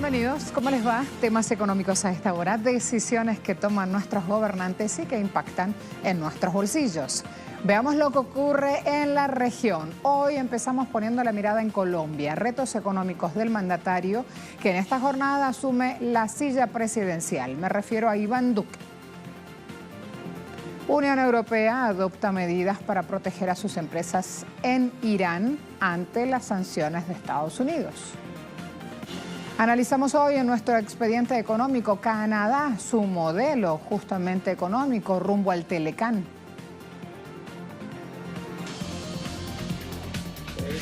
Bienvenidos, ¿cómo les va? Temas económicos a esta hora, decisiones que toman nuestros gobernantes y que impactan en nuestros bolsillos. Veamos lo que ocurre en la región. Hoy empezamos poniendo la mirada en Colombia, retos económicos del mandatario que en esta jornada asume la silla presidencial. Me refiero a Iván Duque. Unión Europea adopta medidas para proteger a sus empresas en Irán ante las sanciones de Estados Unidos. Analizamos hoy en nuestro expediente económico Canadá, su modelo justamente económico rumbo al Telecán. El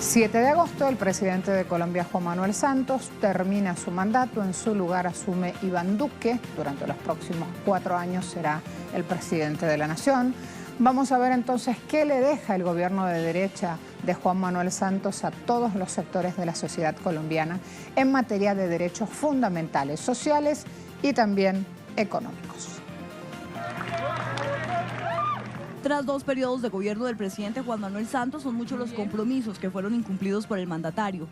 7 de agosto, el presidente de Colombia, Juan Manuel Santos, termina su mandato. En su lugar asume Iván Duque. Durante los próximos 4 años será el presidente de la nación. Vamos a ver entonces qué le deja el gobierno de derecha de Juan Manuel Santos a todos los sectores de la sociedad colombiana en materia de derechos fundamentales, sociales y también económicos. Tras 2 periodos de gobierno del presidente Juan Manuel Santos, son muchos los compromisos que fueron incumplidos por el mandatario.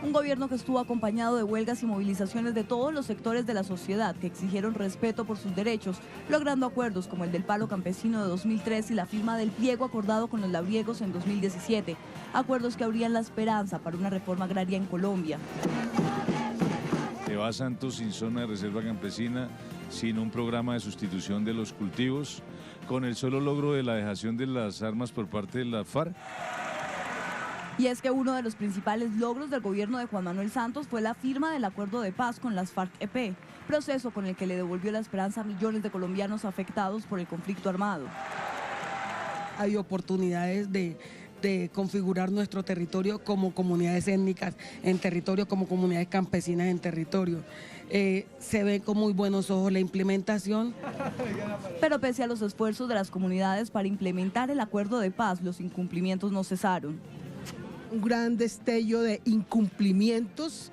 Un gobierno que estuvo acompañado de huelgas y movilizaciones de todos los sectores de la sociedad que exigieron respeto por sus derechos, logrando acuerdos como el del paro campesino de 2003 y la firma del pliego acordado con los labriegos en 2017. Acuerdos que abrían la esperanza para una reforma agraria en Colombia. Se va Santos sin zona de reserva campesina, sin un programa de sustitución de los cultivos, con el solo logro de la dejación de las armas por parte de la FARC. Y es que uno de los principales logros del gobierno de Juan Manuel Santos fue la firma del acuerdo de paz con las FARC-EP, proceso con el que le devolvió la esperanza a millones de colombianos afectados por el conflicto armado. Hay oportunidades de configurar nuestro territorio como comunidades étnicas en territorio, como comunidades campesinas en territorio. Se ve con muy buenos ojos la implementación. Pero pese a los esfuerzos de las comunidades para implementar el acuerdo de paz, los incumplimientos no cesaron. Un gran destello de incumplimientos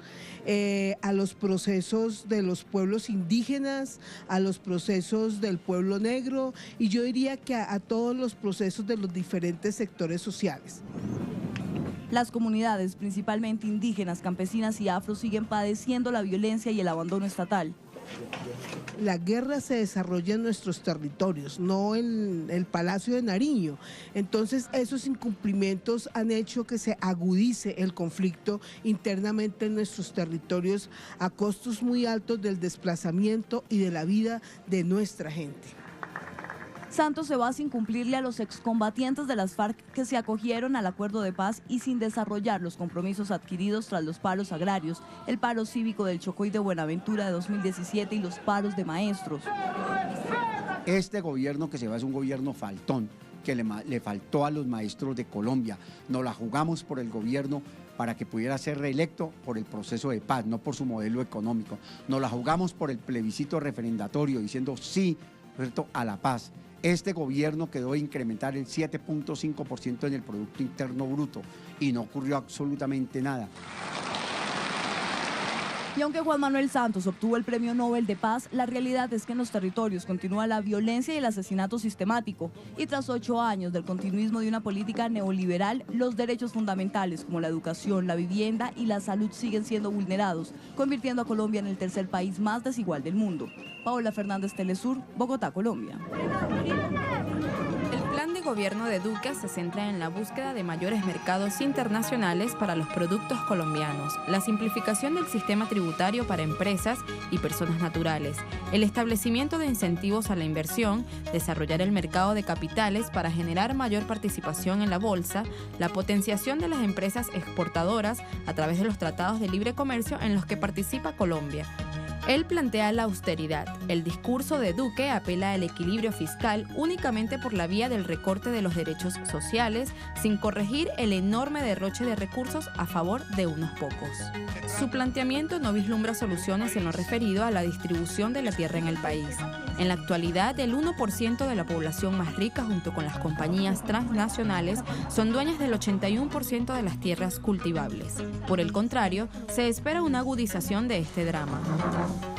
a los procesos de los pueblos indígenas, a los procesos del pueblo negro y yo diría que a todos los procesos de los diferentes sectores sociales. Las comunidades, principalmente indígenas, campesinas y afro, siguen padeciendo la violencia y el abandono estatal. La guerra se desarrolla en nuestros territorios, no en el Palacio de Nariño. Entonces, esos incumplimientos han hecho que se agudice el conflicto internamente en nuestros territorios a costos muy altos del desplazamiento y de la vida de nuestra gente. Santos se va sin cumplirle a los excombatientes de las FARC que se acogieron al acuerdo de paz y sin desarrollar los compromisos adquiridos tras los paros agrarios, el paro cívico del Chocó y de Buenaventura de 2017 y los paros de maestros. Este gobierno que se va es un gobierno faltón, que le faltó a los maestros de Colombia. Nos la jugamos por el gobierno para que pudiera ser reelecto por el proceso de paz, no por su modelo económico. Nos la jugamos por el plebiscito referendatorio, diciendo sí, ¿cierto?, a la paz. Este gobierno quedó de incrementar el 7.5% en el Producto Interno Bruto y no ocurrió absolutamente nada. Y aunque Juan Manuel Santos obtuvo el Premio Nobel de Paz, la realidad es que en los territorios continúa la violencia y el asesinato sistemático. Y tras 8 años del continuismo de una política neoliberal, los derechos fundamentales como la educación, la vivienda y la salud siguen siendo vulnerados, convirtiendo a Colombia en el tercer país más desigual del mundo. Paola Fernández, Telesur, Bogotá, Colombia. El plan de gobierno de Duque se centra en la búsqueda de mayores mercados internacionales para los productos colombianos, la simplificación del sistema tributario para empresas y personas naturales, el establecimiento de incentivos a la inversión, desarrollar el mercado de capitales para generar mayor participación en la bolsa, la potenciación de las empresas exportadoras a través de los tratados de libre comercio en los que participa Colombia. Él plantea la austeridad. El discurso de Duque apela al equilibrio fiscal únicamente por la vía del recorte de los derechos sociales, sin corregir el enorme derroche de recursos a favor de unos pocos. Su planteamiento no vislumbra soluciones en lo referido a la distribución de la tierra en el país. En la actualidad, el 1% de la población más rica, junto con las compañías transnacionales, son dueñas del 81% de las tierras cultivables. Por el contrario, se espera una agudización de este drama.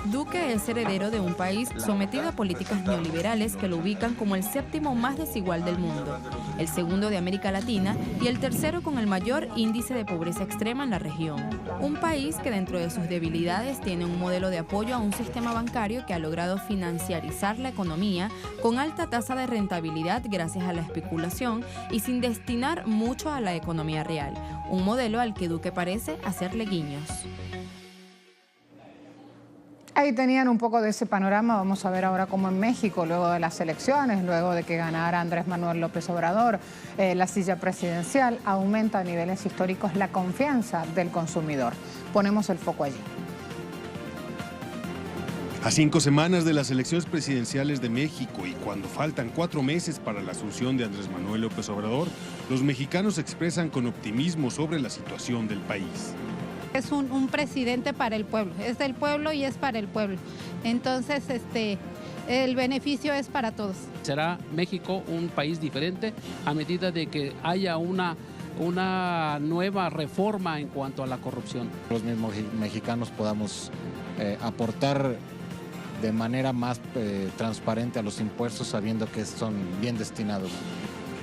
Duque es heredero de un país sometido a políticas neoliberales que lo ubican como el 7º más desigual del mundo. el segundo de América Latina y el tercero con el mayor índice de pobreza extrema en la región. Un país que dentro de sus debilidades tiene un modelo de apoyo a un sistema bancario que ha logrado financiarizar la economía con alta tasa de rentabilidad gracias a la especulación y sin destinar mucho a la economía real. Un modelo al que Duque parece hacerle guiños. Ahí tenían un poco de ese panorama. Vamos a ver ahora cómo en México, luego de las elecciones, luego de que ganara Andrés Manuel López Obrador la silla presidencial, aumenta a niveles históricos la confianza del consumidor. Ponemos el foco allí. A 5 semanas de las elecciones presidenciales de México y cuando faltan 4 meses para la asunción de Andrés Manuel López Obrador, los mexicanos expresan con optimismo sobre la situación del país. Es un presidente para el pueblo, es del pueblo y es para el pueblo. Entonces, el beneficio es para todos. Será México un país diferente a medida de que haya una nueva reforma en cuanto a la corrupción. Los mismos mexicanos podamos aportar de manera más transparente a los impuestos, sabiendo que son bien destinados.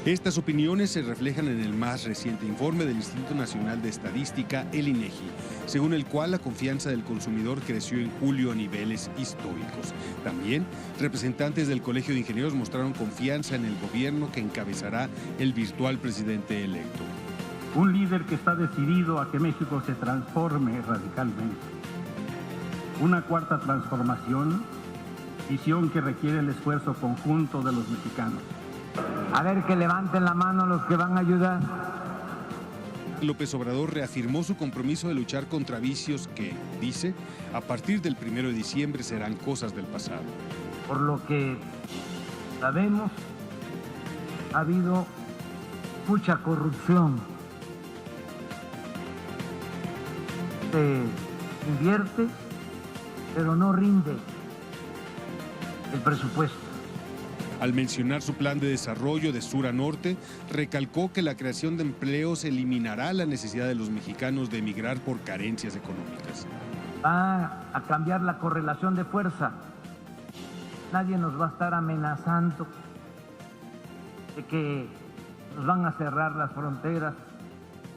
Estas opiniones se reflejan en el más reciente informe del Instituto Nacional de Estadística, el INEGI, según el cual la confianza del consumidor creció en julio a niveles históricos. También, representantes del Colegio de Ingenieros mostraron confianza en el gobierno que encabezará el virtual presidente electo. Un líder que está decidido a que México se transforme radicalmente. Una cuarta transformación, visión que requiere el esfuerzo conjunto de los mexicanos. A ver, que levanten la mano los que van a ayudar. López Obrador reafirmó su compromiso de luchar contra vicios que, dice, a partir del 1 de diciembre serán cosas del pasado. Por lo que sabemos, ha habido mucha corrupción. Se invierte, pero no rinde el presupuesto. Al mencionar su plan de desarrollo de sur a norte, recalcó que la creación de empleos eliminará la necesidad de los mexicanos de emigrar por carencias económicas. Va a cambiar la correlación de fuerza. Nadie nos va a estar amenazando de que nos van a cerrar las fronteras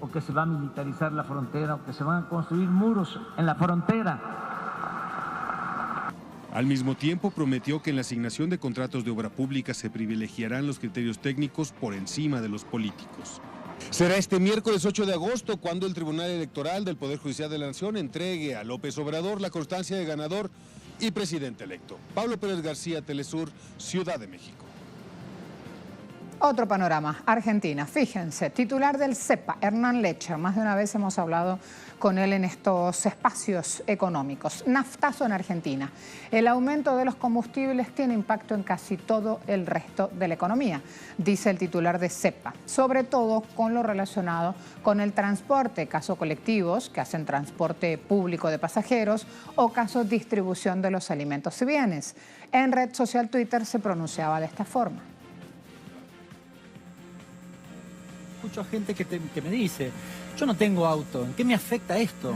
o que se va a militarizar la frontera o que se van a construir muros en la frontera. Al mismo tiempo, prometió que en la asignación de contratos de obra pública se privilegiarán los criterios técnicos por encima de los políticos. Será este miércoles 8 de agosto cuando el Tribunal Electoral del Poder Judicial de la Nación entregue a López Obrador la constancia de ganador y presidente electo. Pablo Pérez García, Telesur, Ciudad de México. Otro panorama, Argentina. Fíjense, titular del CEPA, Hernán Lecher. Más de una vez hemos hablado con él en estos espacios económicos. Naftazo en Argentina. El aumento de los combustibles tiene impacto en casi todo el resto de la economía, dice el titular de CEPA. Sobre todo con lo relacionado con el transporte, caso colectivos que hacen transporte público de pasajeros o caso distribución de los alimentos y bienes. En red social Twitter se pronunciaba de esta forma. Escucho a gente que me dice, yo no tengo auto, ¿en qué me afecta esto?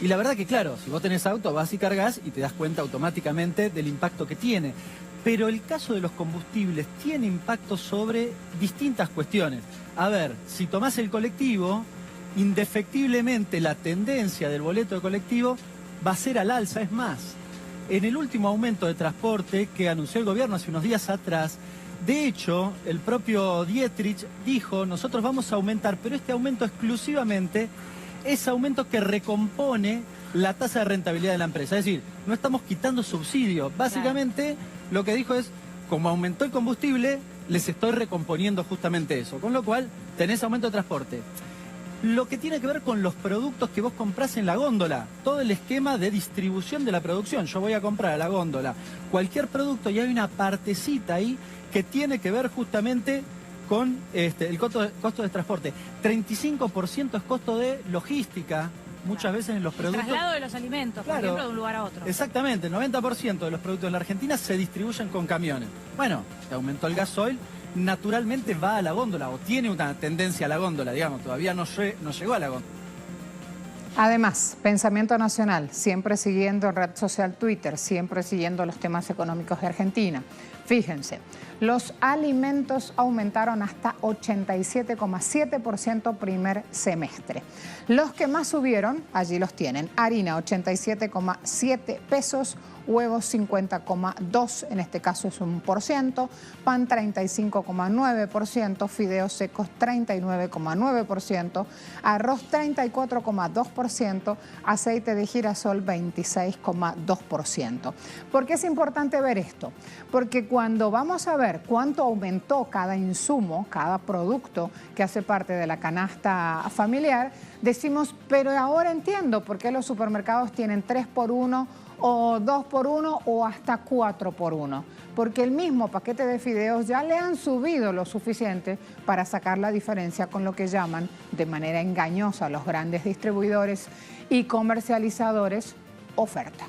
Y la verdad que claro, si vos tenés auto vas y cargas y te das cuenta automáticamente del impacto que tiene. Pero el caso de los combustibles tiene impacto sobre distintas cuestiones. A ver, si tomás el colectivo, indefectiblemente la tendencia del boleto de colectivo va a ser al alza. Es más, en el último aumento de transporte que anunció el gobierno hace unos días atrás, de hecho, el propio Dietrich dijo, nosotros vamos a aumentar, pero este aumento exclusivamente es aumento que recompone la tasa de rentabilidad de la empresa. Es decir, no estamos quitando subsidio. Básicamente, lo que dijo es, como aumentó el combustible, les estoy recomponiendo justamente eso. Con lo cual, tenés aumento de transporte. Lo que tiene que ver con los productos que vos comprás en la góndola, todo el esquema de distribución de la producción. Yo voy a comprar a la góndola cualquier producto y hay una partecita ahí que tiene que ver justamente con el costo de transporte. 35% es costo de logística, muchas veces en los productos. El traslado de los alimentos, por ejemplo, de un lugar a otro. Exactamente, el 90% de los productos en la Argentina se distribuyen con camiones. Bueno, se aumentó el gasoil, naturalmente va a la góndola o tiene una tendencia a la góndola, digamos, todavía no llegó a la góndola. Además, Pensamiento Nacional, siempre siguiendo en red social Twitter, siempre siguiendo los temas económicos de Argentina. Fíjense, los alimentos aumentaron hasta 87,7% primer semestre. Los que más subieron, allí los tienen. Harina, 87,7 pesos. Huevos 50,2, en este caso es 1%, pan 35,9%, fideos secos 39,9%, arroz 34,2%, aceite de girasol 26,2%. ¿Por qué es importante ver esto? Porque cuando vamos a ver cuánto aumentó cada insumo, cada producto que hace parte de la canasta familiar, decimos, pero ahora entiendo por qué los supermercados tienen 3x1 o 2x1 o hasta 4x1, porque el mismo paquete de fideos ya le han subido lo suficiente para sacar la diferencia con lo que llaman de manera engañosa los grandes distribuidores y comercializadores oferta.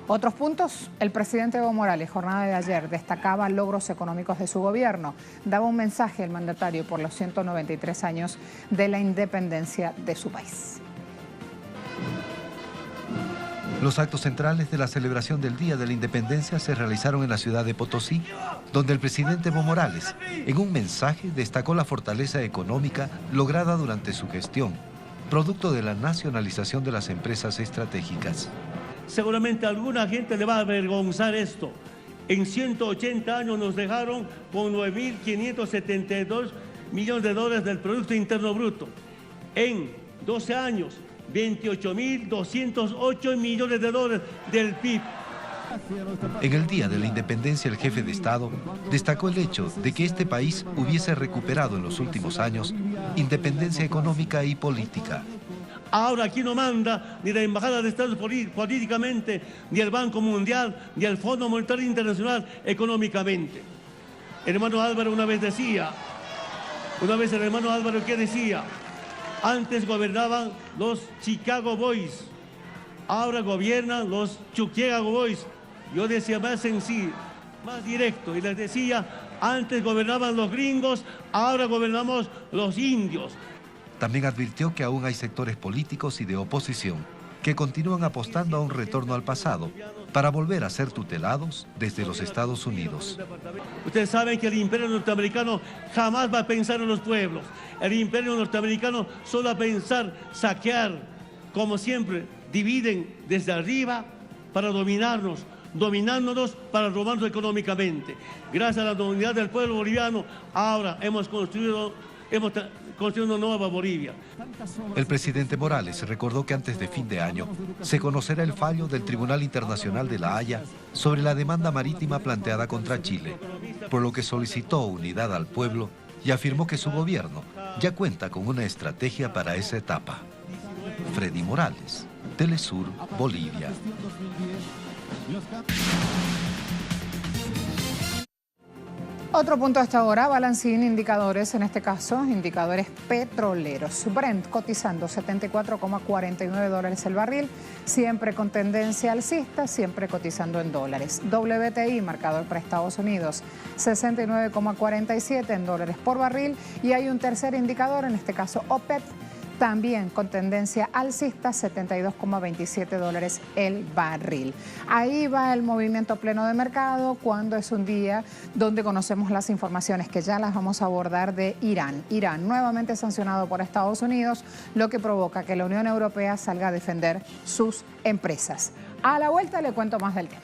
Otros puntos, el presidente Evo Morales, jornada de ayer, destacaba logros económicos de su gobierno, daba un mensaje al mandatario por los 193 años de la independencia de su país. Los actos centrales de la celebración del Día de la Independencia se realizaron en la ciudad de Potosí, donde el presidente Evo Morales, en un mensaje, destacó la fortaleza económica lograda durante su gestión, producto de la nacionalización de las empresas estratégicas. Seguramente a alguna gente le va a avergonzar esto. En 180 años nos dejaron con 9.572 millones de dólares del Producto Interno Bruto. En 12 años, 28.208 millones de dólares del PIB. En el Día de la Independencia, el jefe de Estado destacó el hecho de que este país hubiese recuperado en los últimos años independencia económica y política. Ahora aquí no manda ni la Embajada de Estados Unidos políticamente, ni el Banco Mundial, ni el Fondo Monetario Internacional económicamente. El hermano Álvaro una vez el hermano Álvaro, ¿qué decía? Antes gobernaban los Chicago Boys, ahora gobiernan los Chicago Boys. Yo decía más sencillo, más directo, y les decía, antes gobernaban los gringos, ahora gobernamos los indios. También advirtió que aún hay sectores políticos y de oposición que continúan apostando a un retorno al pasado para volver a ser tutelados desde los Estados Unidos. Ustedes saben que el imperio norteamericano jamás va a pensar en los pueblos. El imperio norteamericano solo va a pensar saquear, como siempre, dividen desde arriba para dominarnos, dominándonos para robarnos económicamente. Gracias a la unidad del pueblo boliviano, ahora hemos construido una nueva Bolivia. El presidente Morales recordó que antes de fin de año se conocerá el fallo del Tribunal Internacional de La Haya sobre la demanda marítima planteada contra Chile, por lo que solicitó unidad al pueblo y afirmó que su gobierno ya cuenta con una estrategia para esa etapa. Freddy Morales, Telesur, Bolivia. Otro punto a esta hora, balancín, indicadores, en este caso, indicadores petroleros. Brent cotizando $74,49 el barril, siempre con tendencia alcista, siempre cotizando en dólares. WTI, marcador para Estados Unidos, 69,47 en dólares por barril. Y hay un tercer indicador, en este caso OPEP, también con tendencia alcista, $72,27 el barril. Ahí va el movimiento pleno de mercado cuando es un día donde conocemos las informaciones que ya las vamos a abordar de Irán. Irán nuevamente sancionado por Estados Unidos, lo que provoca que la Unión Europea salga a defender sus empresas. A la vuelta le cuento más del tema.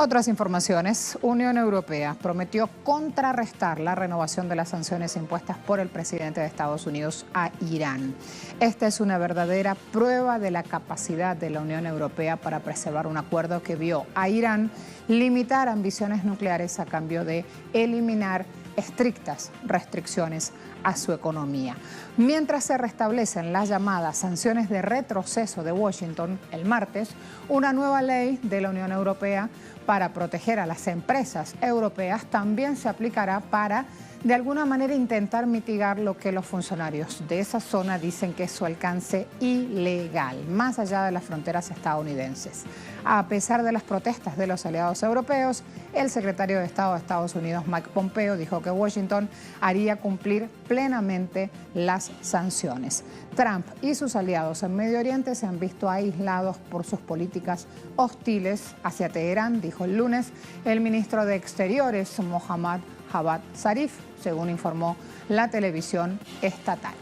Otras informaciones. Unión Europea prometió contrarrestar la renovación de las sanciones impuestas por el presidente de Estados Unidos a Irán. Esta es una verdadera prueba de la capacidad de la Unión Europea para preservar un acuerdo que vio a Irán limitar ambiciones nucleares a cambio de eliminar estrictas restricciones a su economía. Mientras se restablecen las llamadas sanciones de retroceso de Washington, el martes, una nueva ley de la Unión Europea para proteger a las empresas europeas también se aplicará para, de alguna manera, intentar mitigar lo que los funcionarios de esa zona dicen que es su alcance ilegal, más allá de las fronteras estadounidenses. A pesar de las protestas de los aliados europeos, el secretario de Estado de Estados Unidos, Mike Pompeo, dijo que Washington haría cumplir plenamente las sanciones. Trump y sus aliados en Medio Oriente se han visto aislados por sus políticas hostiles hacia Teherán, dijo el lunes el ministro de Exteriores, Mohammad Javad Zarif, según informó la televisión estatal.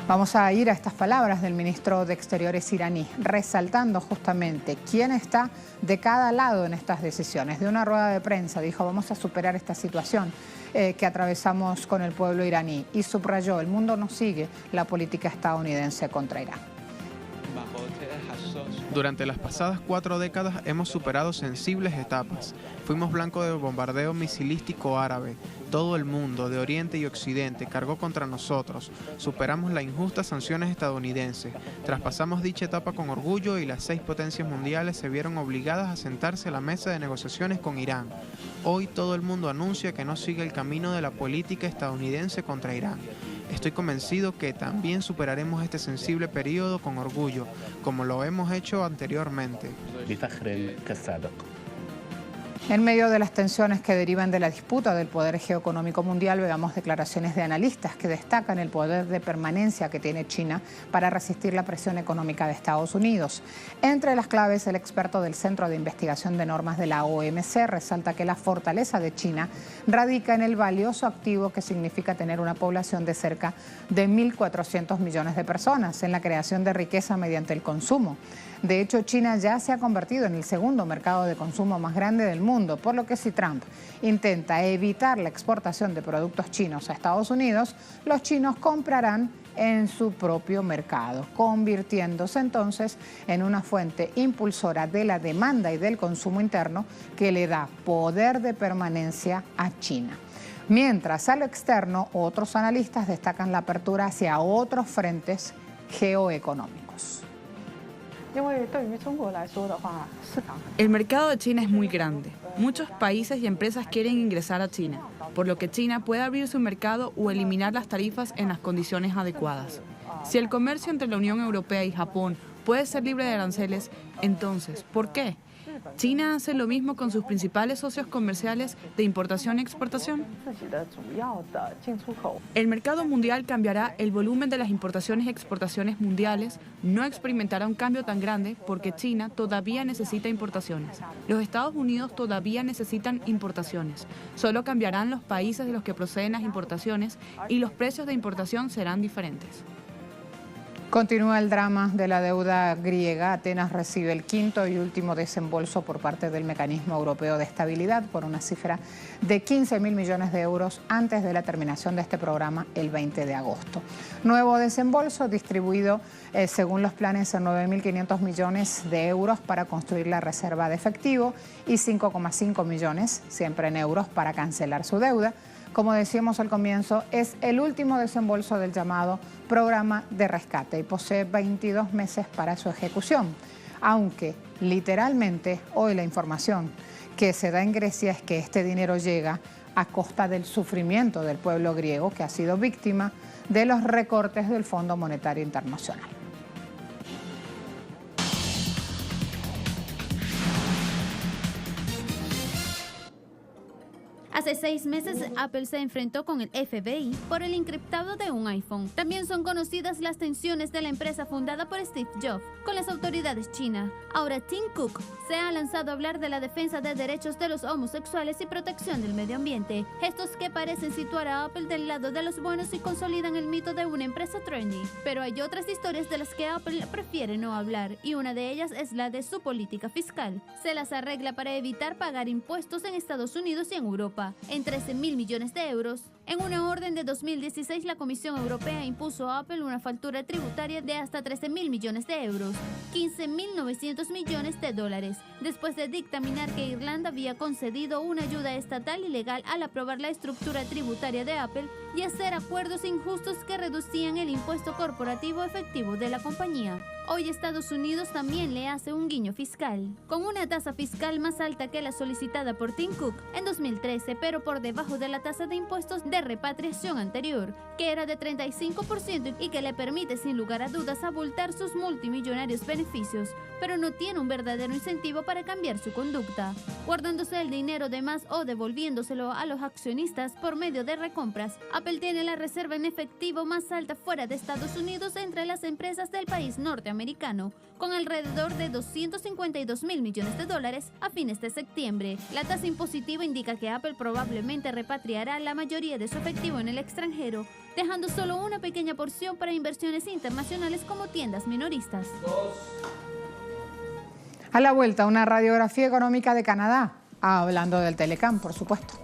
Vamos a ir a estas palabras del ministro de Exteriores iraní, resaltando justamente quién está de cada lado en estas decisiones. De una rueda de prensa dijo: vamos a superar esta situación que atravesamos con el pueblo iraní, y subrayó: el mundo no sigue la política estadounidense contra Irán. Durante las pasadas 4 décadas hemos superado sensibles etapas. Fuimos blanco de bombardeo misilístico árabe. Todo el mundo, de Oriente y Occidente, cargó contra nosotros. Superamos las injustas sanciones estadounidenses. Traspasamos dicha etapa con orgullo y las 6 potencias mundiales se vieron obligadas a sentarse a la mesa de negociaciones con Irán. Hoy todo el mundo anuncia que no sigue el camino de la política estadounidense contra Irán. Estoy convencido que también superaremos este sensible periodo con orgullo, como lo hemos hecho anteriormente. En medio de las tensiones que derivan de la disputa del poder geoeconómico mundial, veamos declaraciones de analistas que destacan el poder de permanencia que tiene China para resistir la presión económica de Estados Unidos. Entre las claves, el experto del Centro de Investigación de Normas de la OMC resalta que la fortaleza de China radica en el valioso activo que significa tener una población de cerca de 1.400 millones de personas, en la creación de riqueza mediante el consumo. De hecho, China ya se ha convertido en el segundo mercado de consumo más grande del mundo, por lo que si Trump intenta evitar la exportación de productos chinos a Estados Unidos, los chinos comprarán en su propio mercado, convirtiéndose entonces en una fuente impulsora de la demanda y del consumo interno que le da poder de permanencia a China. Mientras a lo externo, otros analistas destacan la apertura hacia otros frentes geoeconómicos. El mercado de China es muy grande. Muchos países y empresas quieren ingresar a China, por lo que China puede abrir su mercado o eliminar las tarifas en las condiciones adecuadas. Si el comercio entre la Unión Europea y Japón puede ser libre de aranceles, entonces, ¿por qué? ¿China hace lo mismo con sus principales socios comerciales de importación y exportación? El mercado mundial cambiará, el volumen de las importaciones y exportaciones mundiales no experimentará un cambio tan grande porque China todavía necesita importaciones. Los Estados Unidos todavía necesitan importaciones. Solo cambiarán los países de los que proceden las importaciones y los precios de importación serán diferentes. Continúa el drama de la deuda griega. Atenas recibe el quinto y último desembolso por parte del Mecanismo Europeo de Estabilidad por una cifra de 15.000 millones de euros antes de la terminación de este programa el 20 de agosto. Nuevo desembolso distribuido según los planes en 9.500 millones de euros para construir la reserva de efectivo y 5,5 millones, siempre en euros, para cancelar su deuda. Como decíamos al comienzo, es el último desembolso del llamado programa de rescate y posee 22 meses para su ejecución. Aunque literalmente hoy la información que se da en Grecia es que este dinero llega a costa del sufrimiento del pueblo griego, que ha sido víctima de los recortes del Fondo Monetario Internacional. Hace 6 meses, Apple se enfrentó con el FBI por el encriptado de un iPhone. También son conocidas las tensiones de la empresa fundada por Steve Jobs con las autoridades chinas. Ahora Tim Cook se ha lanzado a hablar de la defensa de derechos de los homosexuales y protección del medio ambiente, gestos que parecen situar a Apple del lado de los buenos y consolidan el mito de una empresa trendy. Pero hay otras historias de las que Apple prefiere no hablar, y una de ellas es la de su política fiscal. Se las arregla para evitar pagar impuestos en Estados Unidos y en Europa, en 13.000 millones de euros En una orden de 2016, la Comisión Europea impuso a Apple una factura tributaria de hasta 13.000 millones de euros, 15.900 millones de dólares, después de dictaminar que Irlanda había concedido una ayuda estatal ilegal al aprobar la estructura tributaria de Apple y hacer acuerdos injustos que reducían el impuesto corporativo efectivo de la compañía. Hoy Estados Unidos también le hace un guiño fiscal, con una tasa fiscal más alta que la solicitada por Tim Cook en 2013, pero por debajo de la tasa de impuestos de repatriación anterior, que era de 35% y que le permite sin lugar a dudas abultar sus multimillonarios beneficios, pero no tiene un verdadero incentivo para cambiar su conducta, guardándose el dinero de más o devolviéndoselo a los accionistas por medio de recompras. Apple tiene la reserva en efectivo más alta fuera de Estados Unidos entre las empresas del país norteamericano, con alrededor de 252.000 millones de dólares a fines de septiembre. La tasa impositiva indica que Apple probablemente repatriará la mayoría de su efectivo en el extranjero, dejando solo una pequeña porción para inversiones internacionales como tiendas minoristas. A la vuelta, una radiografía económica de Canadá, hablando del Telecom, por supuesto.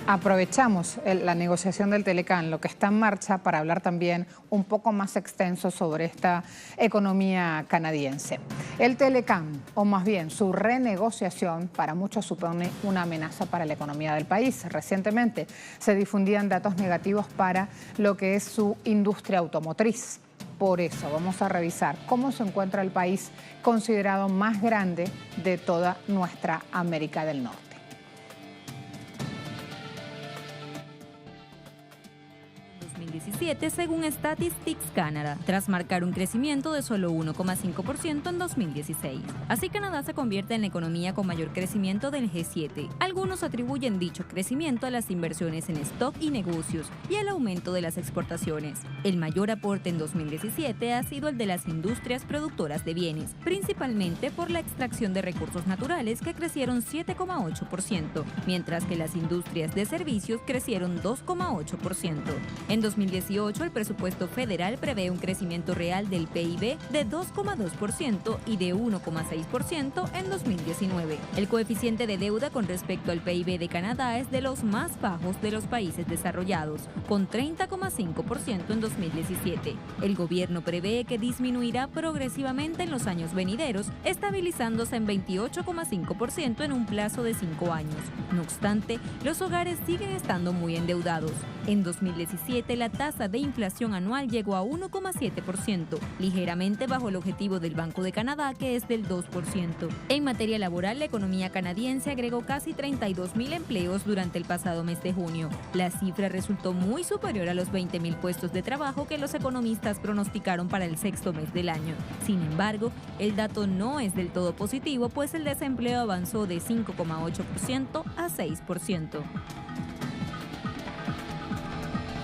Aprovechamos la negociación del Telecom, lo que está en marcha, para hablar también un poco más extenso sobre esta economía canadiense. El Telecom, o más bien su renegociación, para muchos supone una amenaza para la economía del país. Recientemente se difundían datos negativos para lo que es su industria automotriz. Por eso vamos a revisar cómo se encuentra el país considerado más grande de toda nuestra América del Norte. Según Statistics Canada, tras marcar un crecimiento de solo 1,5% en 2016. Así Canadá se convierte en la economía con mayor crecimiento del G7. Algunos atribuyen dicho crecimiento a las inversiones en stock y negocios y al aumento de las exportaciones. El mayor aporte en 2017 ha sido el de las industrias productoras de bienes, principalmente por la extracción de recursos naturales que crecieron 7,8%, mientras que las industrias de servicios crecieron 2,8%. En 2018, el presupuesto federal prevé un crecimiento real del PIB de 2,2% y de 1,6% en 2019. El coeficiente de deuda con respecto al PIB de Canadá es de los más bajos de los países desarrollados, con 30,5% en 2017. El gobierno prevé que disminuirá progresivamente en los años venideros, estabilizándose en 28,5% en un plazo de 5 años. No obstante, los hogares siguen estando muy endeudados. En 2017, la tasa de inflación anual llegó a 1,7%, ligeramente bajo el objetivo del Banco de Canadá, que es del 2%. En materia laboral, la economía canadiense agregó casi 32,000 empleos durante el pasado mes de junio. La cifra resultó muy superior a los 20,000 puestos de trabajo que los economistas pronosticaron para el sexto mes del año. Sin embargo, el dato no es del todo positivo, pues el desempleo avanzó de 5,8% a 6%.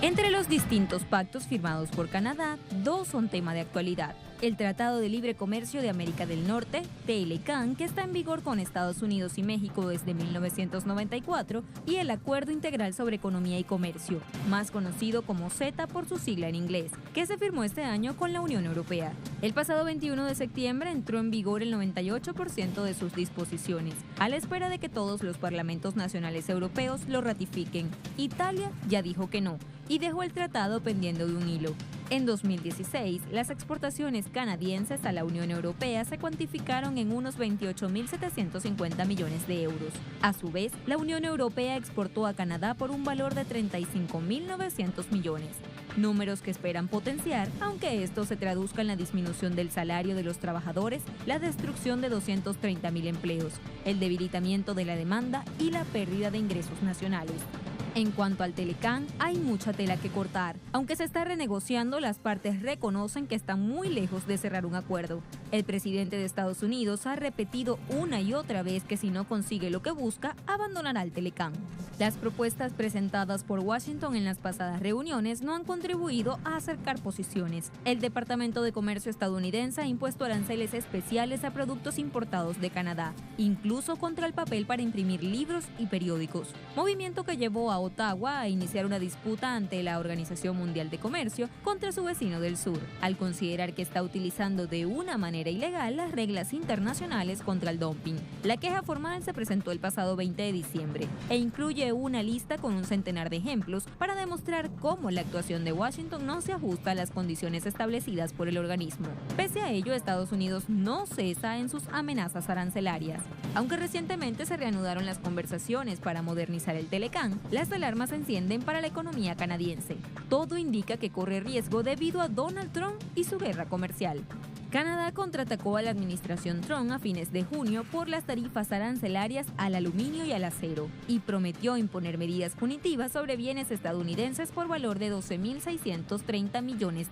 Entre los distintos pactos firmados por Canadá, dos son tema de actualidad. El Tratado de Libre Comercio de América del Norte, TLCAN, que está en vigor con Estados Unidos y México desde 1994, y el Acuerdo Integral sobre Economía y Comercio, más conocido como CETA por su sigla en inglés, que se firmó este año con la Unión Europea. El pasado 21 de septiembre entró en vigor el 98% de sus disposiciones, a la espera de que todos los parlamentos nacionales europeos lo ratifiquen. Italia ya dijo que no, y dejó el tratado pendiendo de un hilo. En 2016, las exportaciones canadienses a la Unión Europea se cuantificaron en unos 28.750 millones de euros. A su vez, la Unión Europea exportó a Canadá por un valor de 35.900 millones. Números que esperan potenciar, aunque esto se traduzca en la disminución del salario de los trabajadores, la destrucción de 230,000 empleos, el debilitamiento de la demanda y la pérdida de ingresos nacionales. En cuanto al Telecán, hay mucha tela que cortar. Aunque se está renegociando, las partes reconocen que están muy lejos de cerrar un acuerdo. El presidente de Estados Unidos ha repetido una y otra vez que si no consigue lo que busca, abandonará el Telecán. Las propuestas presentadas por Washington en las pasadas reuniones no han contribuido a acercar posiciones. El Departamento de Comercio estadounidense ha impuesto aranceles especiales a productos importados de Canadá, incluso contra el papel para imprimir libros y periódicos. Movimiento que llevó a Ottawa a iniciar una disputa ante la Organización Mundial de Comercio contra su vecino del sur, al considerar que está utilizando de una manera ilegal las reglas internacionales contra el dumping. La queja formal se presentó el pasado 20 de diciembre e incluye una lista con un centenar de ejemplos para demostrar cómo la actuación de Washington no se ajusta a las condiciones establecidas por el organismo. Pese a ello, Estados Unidos no cesa en sus amenazas arancelarias. Aunque recientemente se reanudaron las conversaciones para modernizar el Telecán, las alarmas se encienden para la economía canadiense. Todo indica que corre riesgo debido a Donald Trump y su guerra comercial. Canadá contraatacó a la administración Trump a fines de junio por las tarifas arancelarias al aluminio y al acero y prometió imponer medidas punitivas sobre bienes estadounidenses por valor de $12.630 millones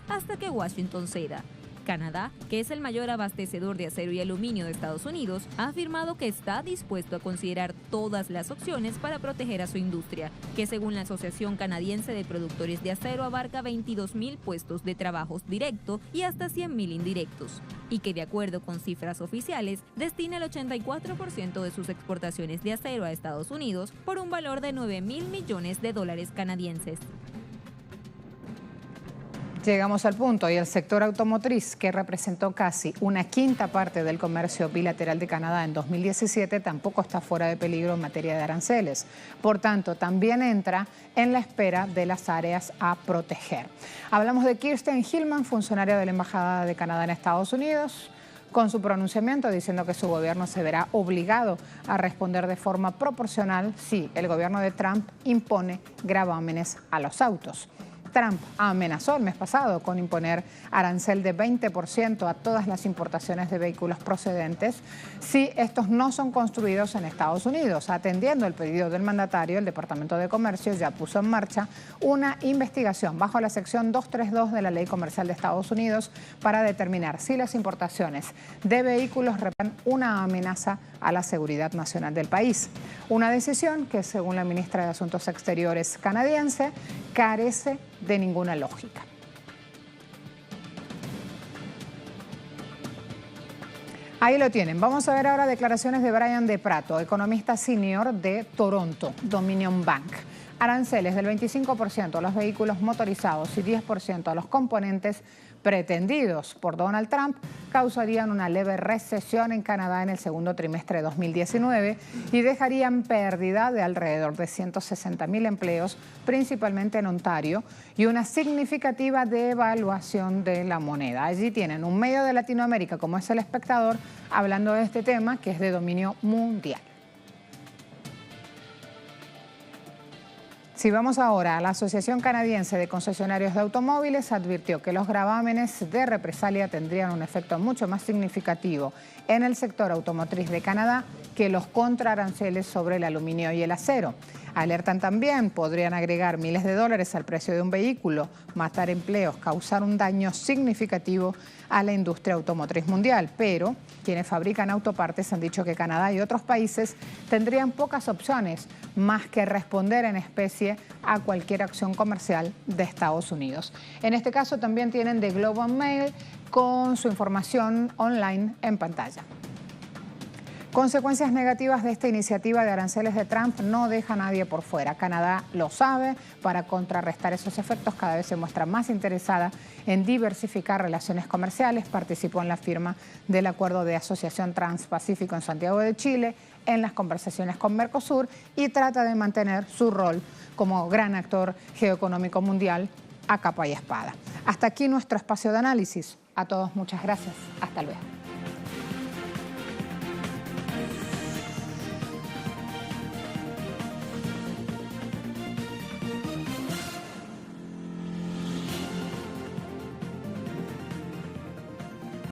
hasta que Washington ceda. Canadá, que es el mayor abastecedor de acero y aluminio de Estados Unidos, ha afirmado que está dispuesto a considerar todas las opciones para proteger a su industria, que según la Asociación Canadiense de Productores de Acero abarca 22.000 puestos de trabajo directo y hasta 100.000 indirectos, y que de acuerdo con cifras oficiales destina el 84% de sus exportaciones de acero a Estados Unidos por un valor de $9.000 millones canadienses. Llegamos al punto y el sector automotriz, que representó casi una quinta parte del comercio bilateral de Canadá en 2017, tampoco está fuera de peligro en materia de aranceles. Por tanto, también entra en la espera de las áreas a proteger. Hablamos de Kirsten Hillman, funcionaria de la Embajada de Canadá en Estados Unidos, con su pronunciamiento diciendo que su gobierno se verá obligado a responder de forma proporcional si el gobierno de Trump impone gravámenes a los autos. Trump amenazó el mes pasado con imponer arancel de 20% a todas las importaciones de vehículos procedentes si estos no son construidos en Estados Unidos. Atendiendo el pedido del mandatario, el Departamento de Comercio ya puso en marcha una investigación bajo la sección 232 de la Ley Comercial de Estados Unidos para determinar si las importaciones de vehículos representan una amenaza a la seguridad nacional del país. Una decisión que, según la ministra de Asuntos Exteriores canadiense, carece de ninguna lógica. Ahí lo tienen. Vamos a ver ahora declaraciones de Brian De Prato, economista senior de Toronto, Dominion Bank. Aranceles del 25% a los vehículos motorizados y 10% a los componentes pretendidos por Donald Trump causarían una leve recesión en Canadá en el segundo trimestre de 2019 y dejarían pérdida de alrededor de 160.000 empleos, principalmente en Ontario, y una significativa devaluación de la moneda. Allí tienen un medio de Latinoamérica, como es El Espectador, hablando de este tema que es de dominio mundial. Si vamos ahora a la Asociación Canadiense de Concesionarios de Automóviles, advirtió que los gravámenes de represalia tendrían un efecto mucho más significativo en el sector automotriz de Canadá que los contraaranceles sobre el aluminio y el acero. Alertan también, podrían agregar miles de dólares al precio de un vehículo, matar empleos, causar un daño significativo a la industria automotriz mundial. Pero quienes fabrican autopartes han dicho que Canadá y otros países tendrían pocas opciones más que responder en especie a cualquier acción comercial de Estados Unidos. En este caso también tienen The Globe and Mail con su información online en pantalla. Consecuencias negativas de esta iniciativa de aranceles de Trump no deja a nadie por fuera. Canadá lo sabe. Para contrarrestar esos efectos, cada vez se muestra más interesada en diversificar relaciones comerciales. Participó en la firma del Acuerdo de Asociación Transpacífico en Santiago de Chile, en las conversaciones con Mercosur y trata de mantener su rol como gran actor geoeconómico mundial a capa y espada. Hasta aquí nuestro espacio de análisis. A todos muchas gracias. Hasta luego.